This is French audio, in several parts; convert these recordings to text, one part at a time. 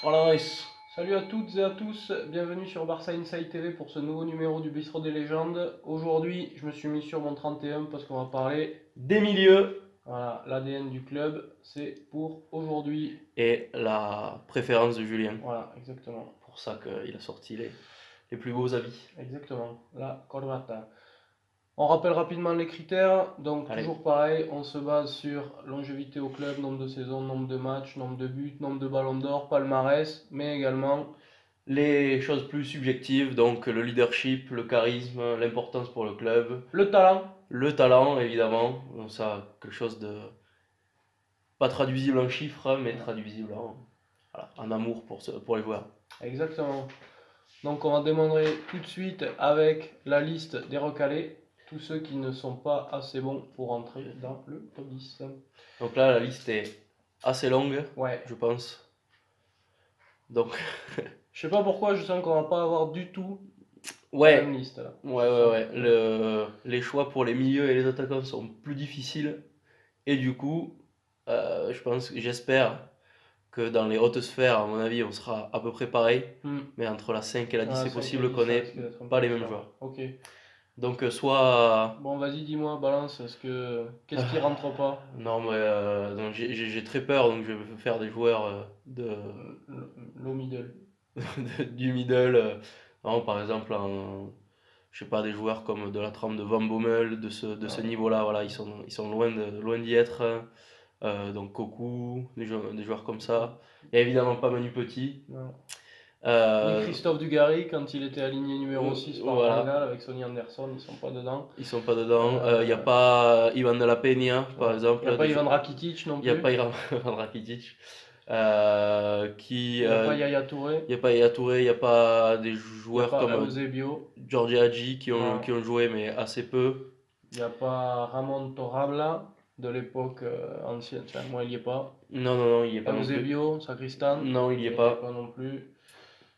Voilà, nice. Salut à toutes et à tous, bienvenue sur Barça Inside TV pour ce nouveau numéro du Bistrot des légendes. Aujourd'hui, je me suis mis sur mon 31 parce qu'on va parler des milieux. Voilà, l'ADN du club, c'est pour aujourd'hui. Et la préférence de Julien. Voilà, exactement. Pour ça qu'il a sorti les plus beaux habits. Exactement, la corbata. On rappelle rapidement les critères, donc Allez. toujours pareil, on se base sur longévité au club, nombre de saisons, nombre de matchs, nombre de buts, nombre de ballons d'or, palmarès, mais également les choses plus subjectives, donc le leadership, le charisme, l'importance pour le club, le talent. le talent évidemment, donc ça quelque chose de pas traduisible en chiffres, mais traduisible en amour pour les joueurs. Exactement. Donc on va démarrer tout de suite avec la liste des recalés, tous ceux qui ne sont pas assez bons pour entrer dans le top 10. Donc là la liste est assez longue, Ouais. je pense. Donc Je sais pas pourquoi, je sens qu'on va pas avoir du tout ouais, la même liste là. ouais. Les choix pour les milieux et les attaquants sont plus difficiles. Et du coup, j'espère que dans les hautes sphères, à mon avis, on sera à peu près pareil. Mais entre la 5 et la 10, c'est possible qu'on n'ait pas les mêmes joueurs. Ok. Donc, soit. Bon, vas-y, dis-moi, balance, qu'est-ce qui rentre pas? Non, mais donc j'ai très peur, donc je vais faire des joueurs Low middle. du middle. Non, par exemple, je sais pas, des joueurs comme de la trempe de Van Bommel, de ce niveau-là, voilà, ils sont loin d'y être. Donc Cocu, des joueurs comme ça. Il n'y a évidemment pas Manu Petit. Non. Euh, Ni Christophe Dugarry quand il était aligné numéro 6 par voilà. Rangal avec Sonny Anderson, ils sont pas dedans. Ils sont pas dedans. Il n'y a pas Ivan de la Peña, par exemple. Il n'y a pas Ivan Rakitic non plus. Il n'y a pas Ivan Rakitic. Il n'y a pas Yaya Touré. Il n'y a pas Yaya Touré, il n'y a pas des joueurs pas comme Eusebio. Giorgi Hagi qui ont joué, mais assez peu. Il n'y a pas Ramon Torrabla de l'époque ancienne. Enfin, moi, il n'y est pas. Non, il n'y est pas non plus. Eusebio, Sacristan. Non, il n'y est pas. Non plus.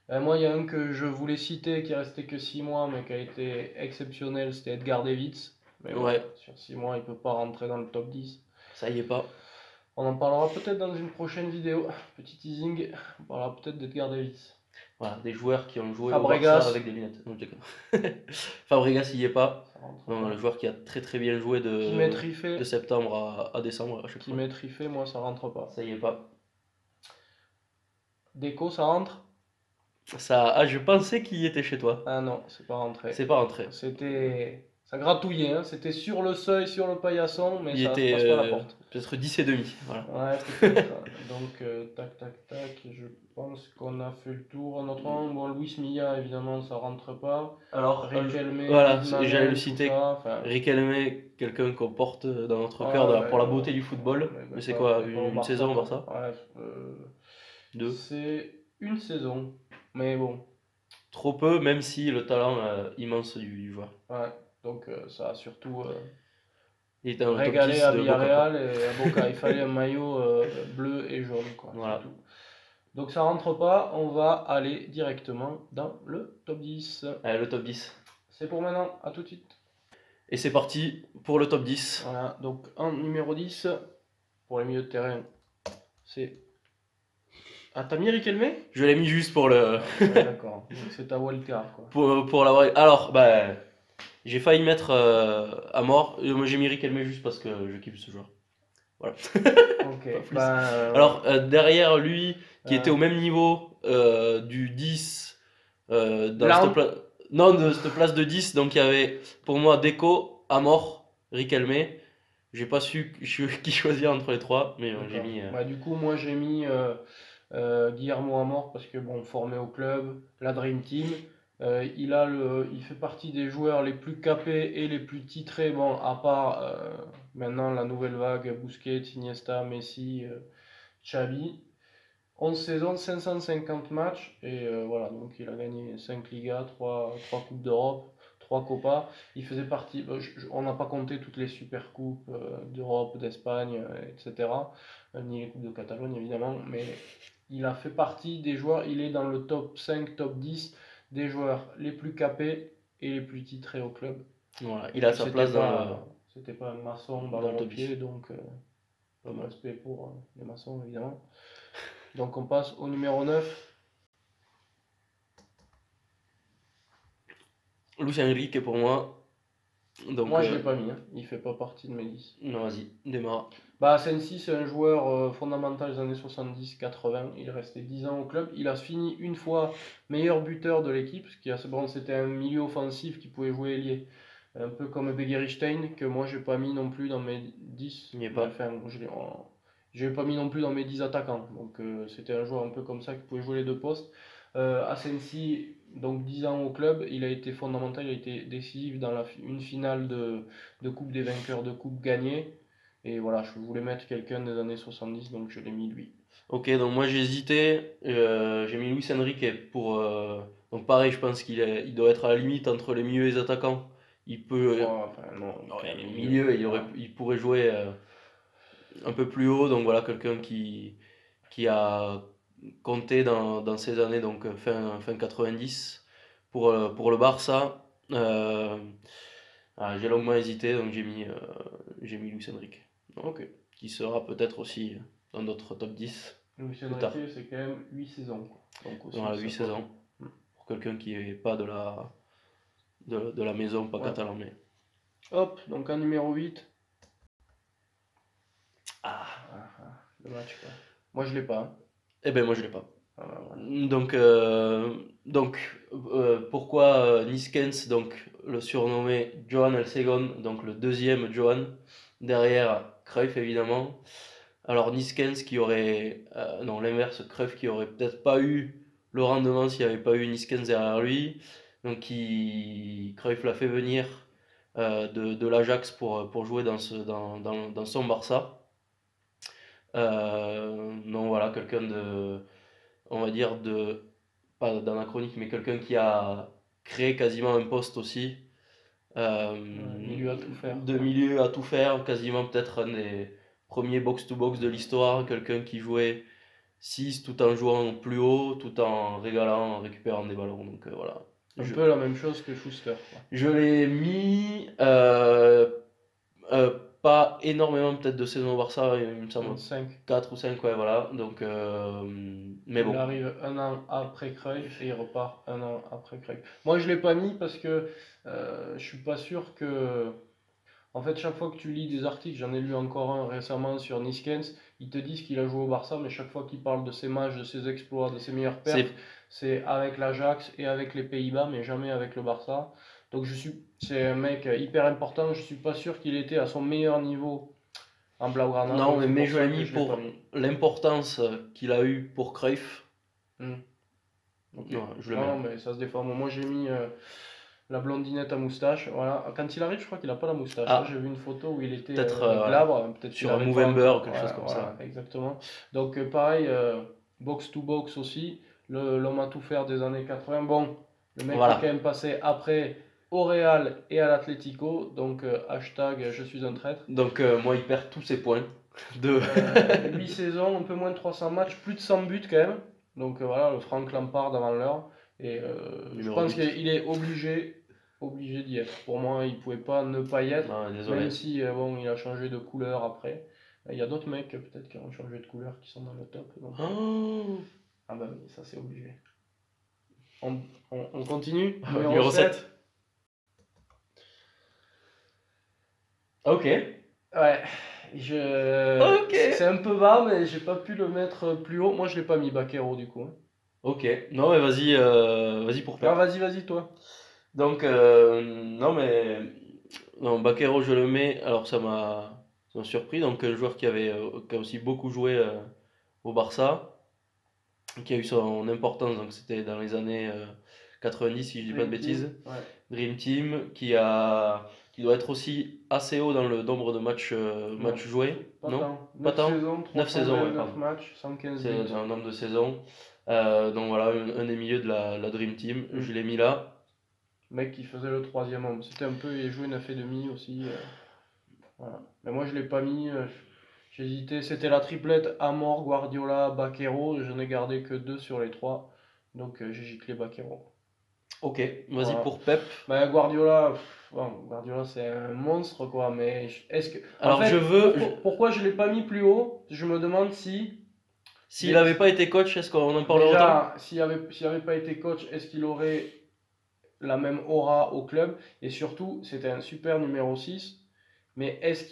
Moi, il y a un que je voulais citer qui est resté que 6 mois, mais qui a été exceptionnel, c'était Edgar Davids. Mais Ouais. sur 6 mois, il ne peut pas rentrer dans le top 10. Ça y est pas. On en parlera peut-être dans une prochaine vidéo. Petit teasing, on parlera peut-être d'Edgar Davids. Voilà, des joueurs qui ont joué Fabregas. au Barça avec des lunettes. Non, Fabregas, il y est pas. Non, le joueur qui a très très bien joué de septembre à décembre à chaque fois. Qui met Trifé, moi ça rentre pas. Ça y est pas. Déco, ça rentre? Je pensais qu'il y était chez toi. Ah non, c'est pas rentré. C'est pas rentré. Ça gratouillait, hein. C'était sur le seuil, sur le paillasson, mais ça était, passe pas la porte. Peut-être 10 et demi. Voilà. Ouais, peut-être. Donc, tac, je pense qu'on a fait le tour. Autrement, bon, Luis Milla, évidemment, ça rentre pas. Alors, Riquelme, voilà, Griezmann, j'allais le citer. Enfin... Riquelme, quelqu'un qu'on porte dans notre cœur pour la beauté du football. Mais c'est quoi, une saison au Barça? Ouais, deux. C'est une saison, mais bon. Trop peu, même si le talent immense du joueur. Ouais, donc ça a surtout il était dans régalé le à top 10 Villarreal et à Boca. Il fallait un maillot bleu et jaune, quoi. Voilà. Tout. Donc ça rentre pas, on va aller directement dans le top 10. Allez, le top 10. C'est pour maintenant, à tout de suite. Et c'est parti pour le top 10. Voilà, donc en numéro 10, pour les milieux de terrain, c'est... Ah, t'as mis Riquelme? Je l'ai mis juste pour le... Ouais, d'accord, c'est ta wildcard, quoi. pour l'avoir... Alors, j'ai failli mettre à mort. Moi, j'ai mis Riquelme juste parce que je kiffe ce joueur. Voilà. Ok. Alors, derrière lui, qui était au même niveau du 10, de cette place de 10, donc il y avait pour moi Deco, Amor, Riquelme. J'ai pas su qui choisir entre les trois, mais j'ai mis. Du coup, moi j'ai mis Guillermo Amor parce que bon, formé au club, la Dream Team. Il fait partie des joueurs les plus capés et les plus titrés, bon, à part maintenant la nouvelle vague, Busquets, Iniesta, Messi, Xavi. 11 saisons, 550 matchs, et voilà, donc il a gagné 5 Ligas, 3 Coupes d'Europe, 3 Copas. Il faisait partie, on n'a pas compté toutes les super coupes d'Europe, d'Espagne, etc., ni les coupes de Catalogne évidemment, mais il a fait partie des joueurs, il est dans le top 5, top 10 des joueurs les plus capés et les plus titrés au club. Voilà, il a sa place C'était pas un maçon ballon au pied, donc pas de respect pour les maçons évidemment. Donc on passe au numéro 9. Luis Enrique pour moi. Donc, Moi je l'ai pas mis, hein. Il fait pas partie de mes 10. non, vas-y, démarre. Bah, Sensi, c'est un joueur fondamental des années 70-80. Il est resté 10 ans au club. Il a fini une fois meilleur buteur de l'équipe. Bon, c'était un milieu offensif qui pouvait jouer ailier. Un peu comme Begiristain, que moi j'ai pas mis non plus dans mes 10. Il n'y est pas. Enfin, je l'ai pas mis non plus dans mes 10 attaquants. Donc c'était un joueur un peu comme ça qui pouvait jouer les deux postes. Asensi, donc 10 ans au club, il a été fondamental, il a été décisif dans une finale de Coupe des vainqueurs de Coupe gagnée. Et voilà, je voulais mettre quelqu'un des années 70, donc je l'ai mis lui. Ok, donc moi j'ai hésité. J'ai mis Luis Enrique pour. Donc pareil, je pense il doit être à la limite entre les milieux et les attaquants. Il peut. Enfin, non, Ouais, milieu. milieu, il pourrait jouer un peu plus haut. Donc voilà, quelqu'un qui a compté dans ces années, donc fin 90, pour le Barça. J'ai longuement hésité, donc j'ai mis Luis Enrique. Donc, Ok. qui sera peut-être aussi dans notre top 10 Luis plus tard. Enrique, c'est quand même 8 saisons, quoi. Donc aussi, Voilà, ça 8 peut- saisons. Pour quelqu'un qui n'est pas de la maison, pas Ouais. catalan. Mais... Hop, donc en numéro 8. Ah, Le match, quoi. Moi, je l'ai pas, hein. eh ben moi je l'ai pas. Ah, bah, voilà. Donc, pourquoi Niskens, donc le surnommé Johan El Segon, donc le deuxième Johan, derrière Cruyff évidemment. Alors Niskens qui aurait, non l'inverse, Cruyff qui aurait peut-être pas eu le rendement s'il n'y avait pas eu Niskens derrière lui. Donc Cruyff l'a fait venir de l'Ajax pour jouer dans son Barça. Donc voilà, quelqu'un de, on va dire, pas d'anachronique, mais quelqu'un qui a créé quasiment un poste aussi. Milieu à tout faire. De milieu à tout faire, quasiment peut-être un des premiers box-to-box de l'histoire, quelqu'un qui jouait 6 tout en jouant plus haut, tout en régalant, en récupérant des ballons. Donc voilà. Un peu la même chose que Schuster, quoi. Je l'ai mis pas énormément peut-être de saison au Barça, il me semble 5. 4 ou 5, ouais, voilà. Donc, mais Il bon. arrive un an après Cruyff et il repart un an après Cruyff. Moi, je l'ai pas mis parce que je suis pas sûr que. En fait, chaque fois que tu lis des articles, j'en ai lu encore un récemment sur Niskens, ils te disent qu'il a joué au Barça, mais chaque fois qu'il parle de ses matchs, de ses exploits, de ses meilleures C'est perfs, c'est avec l'Ajax et avec les Pays-Bas, mais jamais avec le Barça. Donc c'est un mec hyper important. Je suis pas sûr qu'il était à son meilleur niveau en Blaugrana. Non, Donc c'est mais pour je ça l'ai que mis je l'ai pas pour mis. l'importance qu'il a eu pour Cruyff. Hmm. Ok. Non, je le Non, mets. mais ça se déforme. Moi, j'ai mis la blondinette à moustache. Voilà. Quand il arrive, je crois qu'il a pas la moustache. Ah, Là, j'ai vu une photo où il était peut-être glabre. Peut-être qu'il sur un avait pas Movember, encore. quelque chose comme ça. Voilà, exactement. Donc, pareil, box to box aussi. L'homme à tout faire des années 80. Bon, le mec Voilà. est quand même passé après au Real et à l'Atlético. Donc, hashtag je suis un traître. Donc, moi, il perd tous ses points. De... 8 saisons, un peu moins de 300 matchs, plus de 100 buts quand même. Donc voilà, le Frank Lampard avant l'heure. Et je Numéro pense 8. qu'il est obligé d'y être. Pour moi, il pouvait pas ne pas y être, Non, désolé. même si bon, il a changé de couleur après. Il y a d'autres mecs peut-être qui ont changé de couleur qui sont dans le top. Donc, Oh, ah bah oui, ça c'est obligé. On continue. numéro 7. Ok. Ouais, Ok. c'est un peu bas, mais j'ai pas pu le mettre plus haut. Moi, je l'ai pas mis Bakero du coup, hein. Ok. Non, mais vas-y pour Ah, Pep. vas-y, toi. Donc, non, mais. Non, Bakero, je le mets. Alors, ça m'a surpris. Donc, un joueur qui a aussi beaucoup joué au Barça, qui a eu son importance. Donc, c'était dans les années 90, si je dis pas de Dream Team, bêtises. ouais. Dream Team, qui doit être aussi assez haut dans le nombre de matchs joués. Pas Non? tant. Pas 9 tant? saisons, 9 saisons, ouais, 329 pardon. matchs, 115 C'est buts. un nombre de saisons. Donc voilà, un des milieux de la Dream Team. Mm. Je l'ai mis là. Mec qui faisait le troisième homme. C'était un peu, il a joué 9,5 aussi. Voilà. Mais moi je l'ai pas mis. J'ai hésité. C'était la triplette Amor, Guardiola, Bakero. Je n'ai gardé que 2 sur les 3. Donc j'ai giclé Bakero. Ok, vas-y Voilà. pour Pep. Bah, Guardiola, bon, Guardiola c'est un monstre quoi. Mais est-ce que. En Alors fait, je veux. pourquoi je l'ai pas mis plus haut? Je me demande si S'il n'avait pas été coach, est-ce qu'on en parlerait autant? Déjà, s'il avait pas été coach, est-ce qu'il aurait la même aura au club? Et surtout, c'était un super numéro 6. Mais est-ce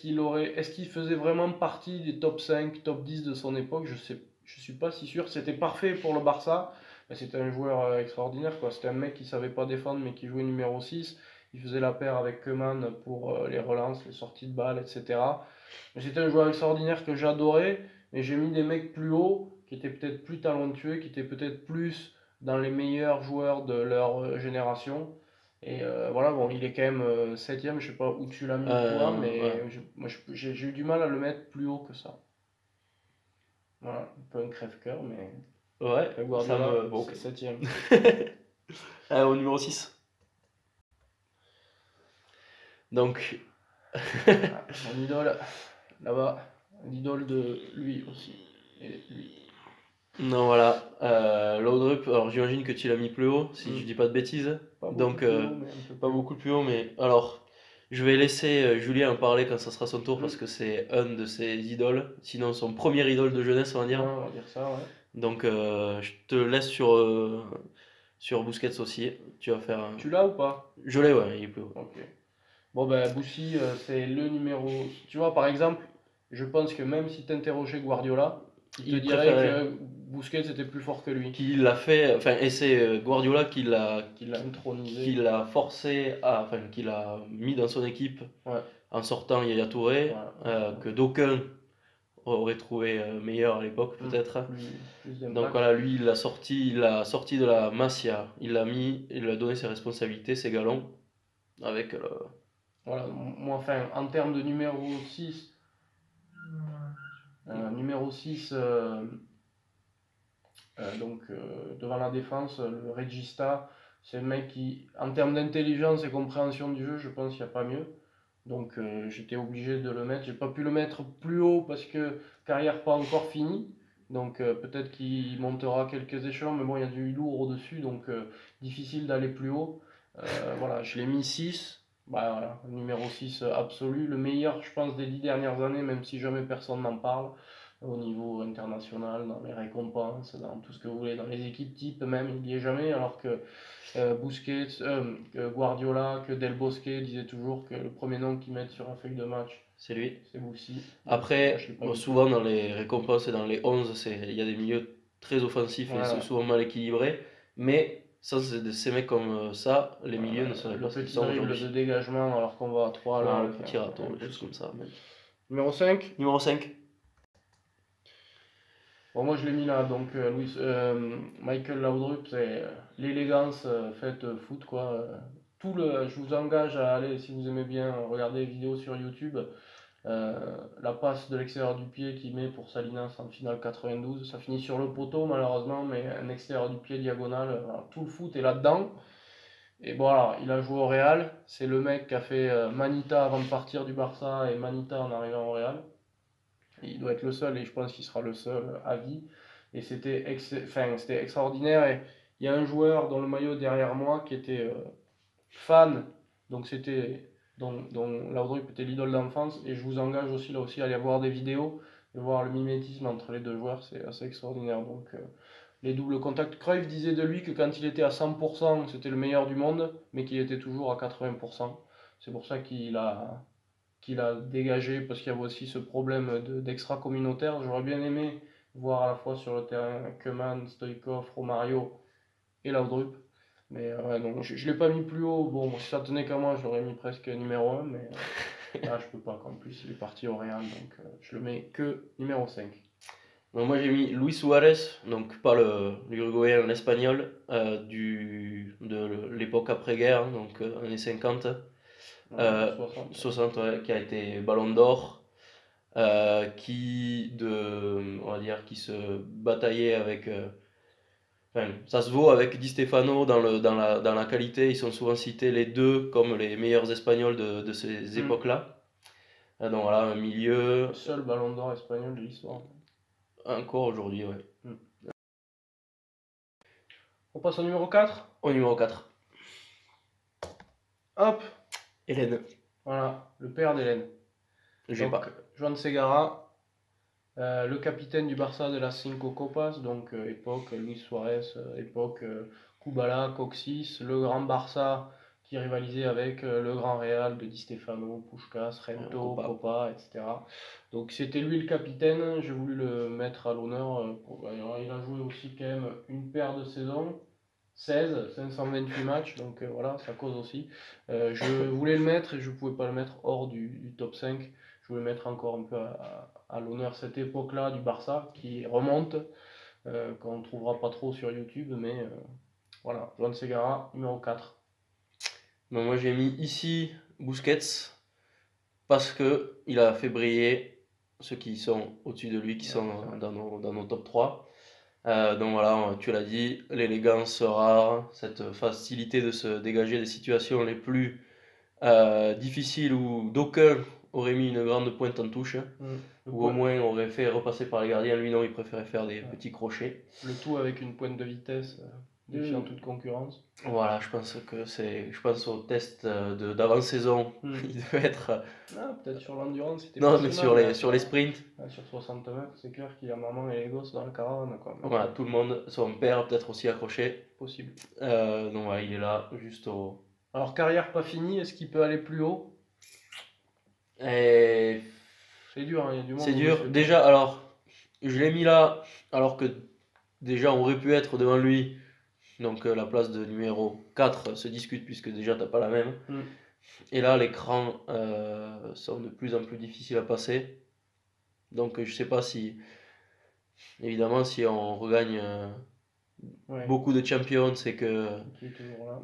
qu'il faisait vraiment partie des top 5, top 10 de son époque? Je suis pas si sûr. C'était parfait pour le Barça. Mais c'était un joueur extraordinaire, quoi. C'était un mec qui savait pas défendre, mais qui jouait numéro 6. Il faisait la paire avec Koeman pour les relances, les sorties de balles, etc. Mais c'était un joueur extraordinaire que j'adorais. Mais j'ai mis des mecs plus hauts, qui étaient peut-être plus talentueux, qui étaient peut-être plus dans les meilleurs joueurs de leur génération. Et voilà, bon, il est quand même septième, je sais pas où tu l'as mis toi, Ouais. mais moi j'ai eu du mal à le mettre plus haut que ça. Voilà, un peu un crève-cœur, mais Ouais, Pep ça Guardiola, me. Bon, ok. c'est septième. Au numéro 6. Donc, Ah, mon idole, là-bas, l'idole de lui aussi. Et lui. non, voilà. Laudrup, alors j'imagine que tu l'as mis plus haut, si je dis pas de bêtises. Pas beaucoup Donc, plus haut, mais un peu pas plus haut. beaucoup plus haut, mais alors, je vais laisser Julien en parler quand ça sera son tour parce Mm. que c'est un de ses idoles, sinon son premier idole de jeunesse, on va Ouais, dire. on va dire ça, ouais. Donc, je te laisse sur Busquets aussi. Tu vas faire. Tu l'as ou pas? Je l'ai, ouais, il est plus haut. Ok. Bon, ben, Boussy, c'est le numéro. Tu vois, par exemple, je pense que même si tu interrogeais Guardiola, il te Il dirait préférait. que Busquets était plus fort que lui, Qui l'a fait, enfin, et c'est Guardiola qu'il l'a qui intronisé. l'a forcé à, enfin, qui l'a mis dans son équipe Ouais, en sortant Yaya Touré, voilà. que d'aucuns auraient trouvé meilleur à l'époque Mm. peut-être. Plus Donc d'impact. voilà, lui il l'a sorti de la Masia, il l'a mis, il lui a donné ses responsabilités, ses galons, avec Voilà, moi, enfin, en termes de numéro 6 donc devant la défense, le Regista, c'est un mec qui, en termes d'intelligence et compréhension du jeu, je pense qu'il n'y a pas mieux. Donc j'étais obligé de le mettre. J'ai pas pu le mettre plus haut parce que carrière pas encore finie. Donc peut-être qu'il montera quelques échelons, mais bon, il y a du lourd au-dessus, donc difficile d'aller plus haut. Voilà, je l'ai mis 6. Bah, voilà, numéro 6 absolu. Le meilleur, je pense, des 10 dernières années, même si jamais personne n'en parle au niveau international, dans les récompenses, dans tout ce que vous voulez, dans les équipes type même, il n'y est jamais, alors que Busquets, que Guardiola, que Del Bosque disaient toujours que le premier nom qu'ils mettent sur un feuille de match, c'est lui. c'est Boussi. Donc, moi, je Après, l'ai pas bon, mis plus souvent haut. dans les récompenses et dans les 11, il y a des milieux très offensifs et c'est Voilà, souvent mal équilibré, mais sans ces mecs comme ça, les milieux ne seraient le pas ce qu'ils petit sont dribble de aujourd'hui. dégagement alors qu'on va à 3 à Voilà, l'heure, le petit râteau, des choses comme impossible. ça. Numéro 5. Numéro 5. Bon, moi je l'ai mis là, donc Michael Laudrup, c'est l'élégance faite foot, quoi. Je vous engage à aller, si vous aimez bien, regarder les vidéos sur YouTube. La passe de l'extérieur du pied qu'il met pour Salinas en finale 92, ça finit sur le poteau malheureusement, mais un extérieur du pied diagonal, voilà, tout le foot est là-dedans. Et voilà, il a joué au Real, c'est le mec qui a fait Manita avant de partir du Barça et Manita en arrivant au Real. Il doit être le seul et je pense qu'il sera le seul à vie. Et c'était extraordinaire. Et il y a un joueur dans le maillot derrière moi qui était fan, donc dont Laudrup était l'idole d'enfance. Et je vous engage aussi là aussi à aller voir des vidéos et voir le mimétisme entre les deux joueurs, c'est assez extraordinaire. Donc les doubles contacts. Cruyff disait de lui que quand il était à 100%, c'était le meilleur du monde, mais qu'il était toujours à 80%. C'est pour ça qu'il a dégagé, parce qu'il y avait aussi ce problème d'extra-communautaire. J'aurais bien aimé voir à la fois sur le terrain Koeman, Stoïkov, Romario et Laudrup. Mais ouais, donc, je ne l'ai pas mis plus haut. Bon, si ça tenait qu'à moi, je l'aurais mis presque numéro 1, mais là, je peux pas. En plus, il est parti au Real, donc je le mets que numéro 5. Donc moi j'ai mis Luis Suarez, donc pas l'Uruguayen, l'espagnol, de l'époque après-guerre, donc années 50, Ouais, euh, 60. 60, ouais, qui a été Ballon d'Or, on va dire, qui se bataillait avec, enfin, ça se vaut avec Di Stefano dans la qualité, ils sont souvent cités les deux comme les meilleurs Espagnols de ces Hmm. époques-là. Donc voilà, un milieu, Le seul ballon d'or espagnol de l'histoire. encore aujourd'hui, ouais. Hmm. On passe au numéro 4. Au numéro 4, Hop, Hélène, voilà, le père d'Hélène. j'ai Donc, pas. Joan Segara, Le capitaine du Barça de la Cinco Copas, donc époque Luis Suarez, époque Kubala, Coxis, le grand Barça qui rivalisait avec le grand Real de Di Stefano, Puskás, Rento, Copa. Copa, etc. Donc c'était lui le capitaine, j'ai voulu le mettre à l'honneur. Alors, il a joué aussi quand même une paire de saisons, 16, 528 matchs, donc voilà, ça cause aussi. Je voulais le mettre et je ne pouvais pas le mettre hors du top 5. Je voulais mettre encore un peu à l'honneur cette époque-là du Barça qui remonte, qu'on ne trouvera pas trop sur YouTube, mais voilà, Juan Segara, numéro 4. Donc moi j'ai mis ici Busquets parce que il a fait briller ceux qui sont au-dessus de lui, qui sont dans nos top 3. Donc voilà, tu l'as dit, l'élégance rare, cette facilité de se dégager des situations les plus difficiles où d'aucuns auraient mis une grande pointe en touche, ou au moins aurait fait repasser par les gardiens. Lui non, il préférait faire des petits crochets. Le tout avec une pointe de vitesse défiant toute concurrence. Voilà, je pense au test d'avant-saison. Il devait être. Peut-être sur l'endurance, c'était Non, pas mais si sur mal, les sprints. sur 60 mètres, c'est clair qu'il y a maman et les gosses dans la caravane, quoi. Voilà, tout le monde, son père peut-être aussi accroché. Possible. Donc voilà, il est là, juste au. Alors, carrière pas finie, est-ce qu'il peut aller plus haut? Et C'est dur, hein, il y a du monde. c'est dur. Déjà, alors, je l'ai mis là, alors que déjà on aurait pu être devant lui. Donc la place de numéro 4 se discute puisque déjà t'as pas la même. Et là, les crans sont de plus en plus difficiles à passer. Donc je sais pas si, évidemment, si on regagne beaucoup de champions, c'est que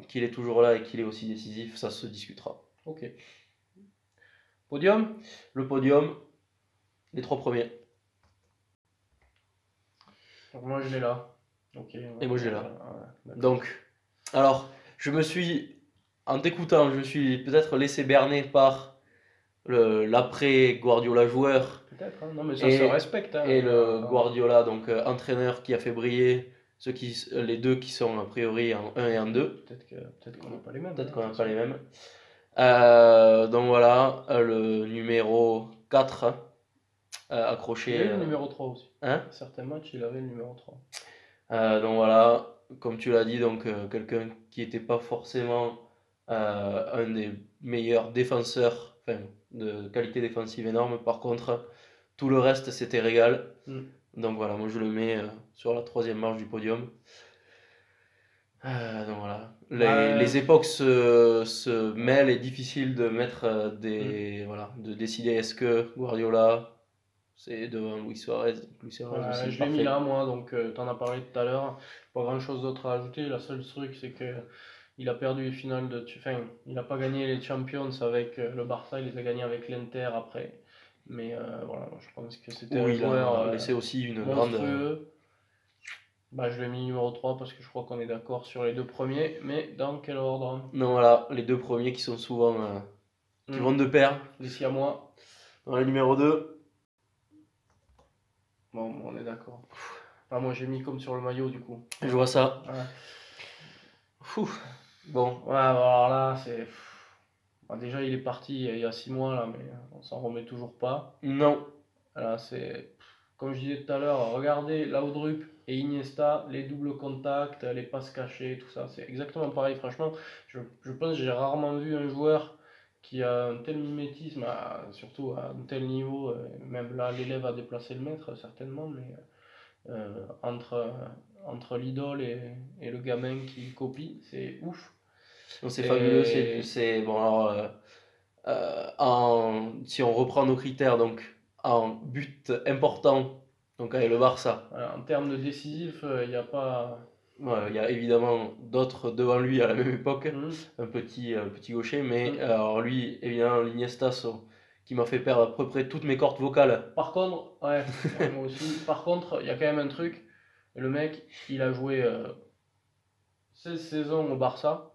qu'il est toujours là et qu'il est aussi décisif, ça se discutera. Ok. Podium? Le podium, les 3 premiers. Donc moi je l'ai là. Ok. Et moi je l'ai là. Donc, alors, en t'écoutant, je me suis peut-être laissé berner par l'après Guardiola joueur. Peut-être, hein. Non mais ça se respecte. Hein, et le Guardiola, donc entraîneur qui a fait briller les deux qui sont a priori en 1 et en 2. Peut-être qu'on n'a pas les mêmes. Peut-être qu'on n'a pas les mêmes. Donc voilà, le numéro 4 accroché. Il avait le numéro 3 aussi. Hein? Certains matchs, il avait le numéro 3. Donc voilà, comme tu l'as dit, donc quelqu'un qui n'était pas forcément un des meilleurs défenseurs, enfin de qualité défensive énorme. Par contre, tout le reste c'était régal. Donc voilà, moi je le mets sur la 3e marche du podium. Donc voilà, les époques se mêlent et difficile de mettre de décider est-ce que Guardiola c'est devant Luis Suarez. Je l'ai mis là moi, donc t'en as parlé tout à l'heure. Pas grand chose d'autre à ajouter. La seule truc c'est que il a perdu les finales il n'a pas gagné les Champions avec le Barça, il les a gagnés avec l'Inter après. Mais voilà, je pense que c'était un joueur. Il a laissé aussi une grande. Je l'ai mis numéro 3 parce que je crois qu'on est d'accord sur les 2 premiers, mais dans quel ordre? Non, voilà, les 2 premiers qui sont souvent qui vont de pair. Les Siamois. Dans le numéro 2. Bon, on est d'accord. Moi j'ai mis comme sur le maillot du coup. Je vois ça. Bon. Alors là, c'est. Déjà, il est parti il y a 6 mois là, mais on s'en remet toujours pas. Non. Là, c'est. Comme je disais tout à l'heure, regardez Laudrup et Iniesta, les doubles contacts, les passes cachées, tout ça, c'est exactement pareil. Franchement, je pense que j'ai rarement vu un joueur qui a un tel mimétisme, surtout à un tel niveau. Même là, l'élève a déplacé le maître, certainement, mais entre l'idole et le gamin qui copie, c'est ouf. C'est fabuleux. C'est bon, alors, si on reprend nos critères, donc en but important, donc avec le Barça. Voilà, en termes de décisif, il n'y a pas. Il y a évidemment d'autres devant lui à la même époque, un petit gaucher, mais alors lui, évidemment, l'Iniesta, qui m'a fait perdre à peu près toutes mes cordes vocales. Par contre, moi aussi. Par contre, il y a quand même un truc. Le mec, il a joué 16 saisons au Barça.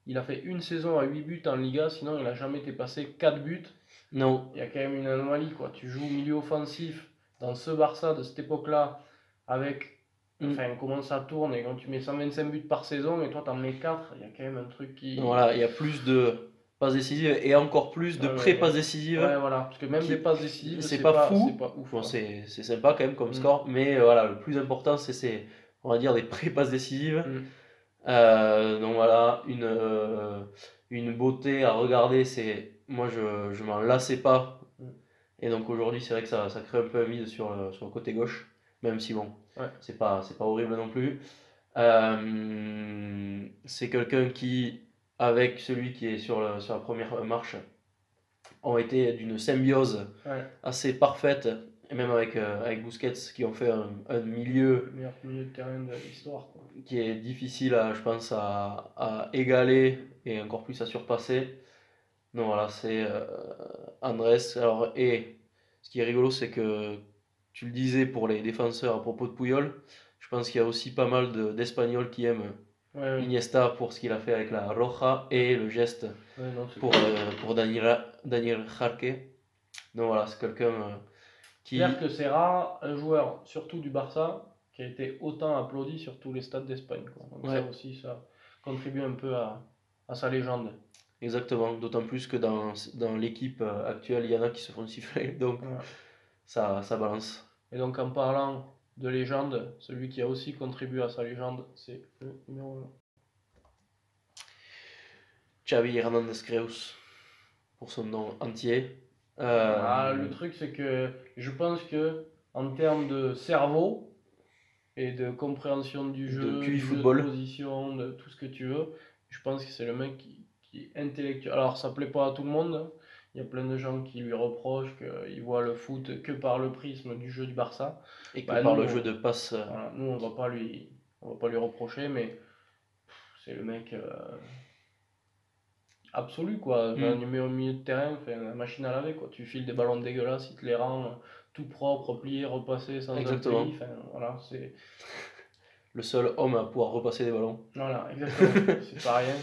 Il a fait une saison à 8 buts en Liga, sinon il n'a jamais été passé 4 buts. Non. Il y a quand même une anomalie, quoi. Tu joues milieu offensif dans ce Barça de cette époque-là, avec. Enfin, comment ça tourne, et quand tu mets 125 buts par saison, et toi t'en mets 4, il y a quand même un truc qui. Voilà, il y a plus de passes décisives et encore plus de Ouais, ouais, pré-passes ouais. décisives. Ouais, voilà, parce que même qui- des passes décisives, c'est pas fou. c'est pas ouf, Bon, quoi. c'est sympa quand même comme Mm. score, mais voilà, le plus important, c'est, on va dire, des pré-passes décisives. Mm. Donc voilà, une beauté à regarder, moi je m'en lassais pas. Mm. Et donc aujourd'hui, c'est vrai que ça crée un peu un vide sur le côté gauche, même si bon, Ouais. c'est pas horrible non plus. C'est quelqu'un qui, avec celui qui est sur la première marche, ont été d'une symbiose Ouais. assez parfaite, et même avec Busquets, qui ont fait un milieu Le meilleur milieu de terrain de l'histoire, quoi. qui est difficile, je pense, à égaler et encore plus à surpasser. Donc voilà, c'est Andrés. Alors, et ce qui est rigolo, c'est que tu le disais pour les défenseurs à propos de Puyol, je pense qu'il y a aussi pas mal d'Espagnols qui aiment Ouais, ouais. Iniesta pour ce qu'il a fait avec la Roja et le geste Ouais, non, c'est pour, clair. pour Daniel Jarque. Donc voilà, c'est quelqu'un qui. Clair que c'est rare un joueur, surtout du Barça, qui a été autant applaudi sur tous les stades d'Espagne, quoi. Donc Ouais, ça aussi, ça contribue un peu à sa légende. exactement. D'autant plus que dans l'équipe actuelle, il y en a qui se font siffler. Donc Voilà. ça balance. Et donc en parlant de légende, celui qui a aussi contribué à sa légende, c'est le numéro 1. Xavi Hernandez Creus, pour son nom entier. Le truc, c'est que je pense que en termes de cerveau et de compréhension du De jeu, QI du jeu de football. position, de tout ce que tu veux, je pense que c'est le mec qui est intellectuel. Alors, ça plaît pas à tout le monde, hein. Il y a plein de gens qui lui reprochent qu'ils voient le foot que par le prisme du jeu du Barça. Et que Bah, par nous, le jeu de passe. voilà, nous, on va pas lui reprocher, mais c'est le mec absolu, quoi. Enfin, numéro au milieu de terrain, enfin, la machine à laver, quoi. Tu files des ballons dégueulasses, il te les rend tout propre, plié, repassé, sans un Exactement. pli. Enfin, voilà, c'est. Le seul homme à pouvoir repasser des ballons. Voilà, exactement. C'est pas rien.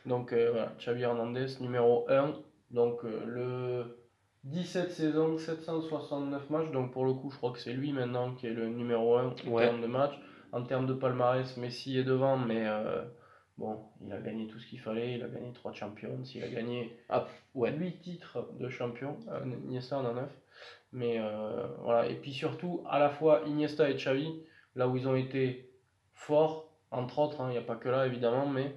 Donc, voilà, Xavi Hernandez, numéro 1. Donc, le 17 saisons, 769 matchs. Donc, pour le coup, je crois que c'est lui maintenant qui est le numéro 1 en Ouais. termes de matchs. En termes de palmarès, Messi est devant, mais bon, il a gagné tout ce qu'il fallait. Il a gagné 3 Champions. Il a gagné Ouais. 8 titres de champion. Iniesta en a 9. Mais voilà. Et puis surtout, à la fois Iniesta et Xavi, là où ils ont été forts, entre autres, il n'y a pas que là évidemment, mais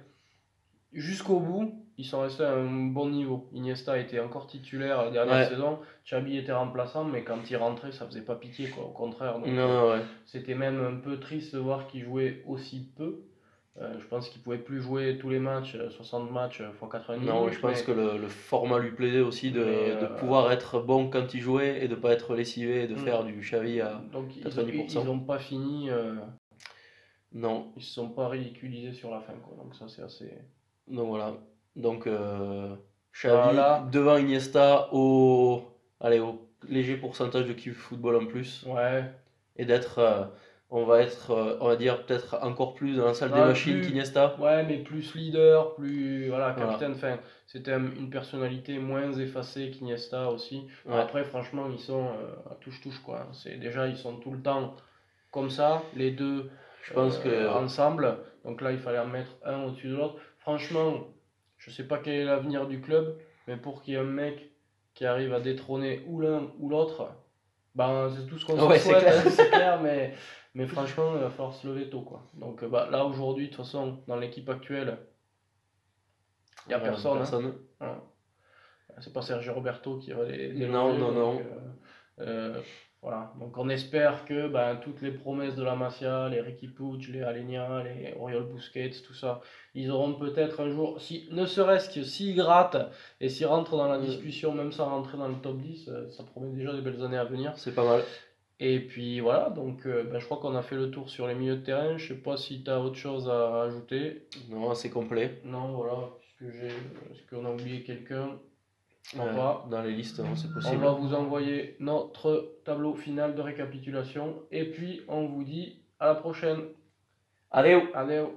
jusqu'au bout, ils sont restés à un bon niveau. Iniesta était encore titulaire la dernière Ouais. saison, Xavi était remplaçant, mais quand il rentrait, ça faisait pas pitié, quoi, au contraire. Donc, Non, ouais. c'était même un peu triste de voir qu'il jouait aussi peu. Je pense qu'il pouvait plus jouer tous les matchs, 60 matchs x 90 Non, minutes. je pense mais, que le format lui plaisait aussi de, mais, de pouvoir être bon quand il jouait et de pas être lessivé et de faire du Xavi à donc ils 90%. ont pas fini, Non, ils se sont pas ridiculisés sur la fin, quoi. Donc ça c'est assez. donc voilà. Donc Xavi Voilà. devant Iniesta allez, au léger pourcentage de kiff football en plus. Ouais. Et on va être, on va dire peut-être encore plus dans la salle des Ouais, machines qu'Iniesta. ouais, mais plus leader, plus voilà, Voilà. capitaine. Enfin, c'était une personnalité moins effacée qu'Iniesta aussi. Ouais. Après, franchement, ils sont à touche-touche, quoi. C'est déjà, ils sont tout le temps comme ça, les deux Je pense que ensemble. Donc là, il fallait en mettre un au-dessus de l'autre. Franchement, je sais pas quel est l'avenir du club, mais pour qu'il y ait un mec qui arrive à détrôner ou l'un ou l'autre, ben c'est tout ce qu'on Ouais, se c'est souhaite, clair. hein, c'est clair, mais franchement, il va falloir se lever tôt, quoi. Donc bah, là, aujourd'hui, de toute façon, dans l'équipe actuelle, il n'y a personne, hein. Personne. Voilà. C'est pas Sergio Roberto qui va les déloger. Non, non, donc, non. voilà. Donc on espère que ben, toutes les promesses de la Masia, les Riqui Puig, les Alenia, les Oriol Busquets, tout ça, ils auront peut-être un jour, si, ne serait-ce que s'ils grattent et s'ils rentrent dans la discussion, même sans rentrer dans le top 10, ça promet déjà des belles années à venir. C'est pas mal. Et puis voilà, donc ben, je crois qu'on a fait le tour sur les milieux de terrain. Je sais pas si tu as autre chose à ajouter. Non, c'est complet. Non, voilà, est-ce qu'on a oublié quelqu'un? Pas. Dans les listes, non, c'est On possible. va vous envoyer notre tableau final de récapitulation et puis on vous dit à la prochaine. Adeu! Adeu.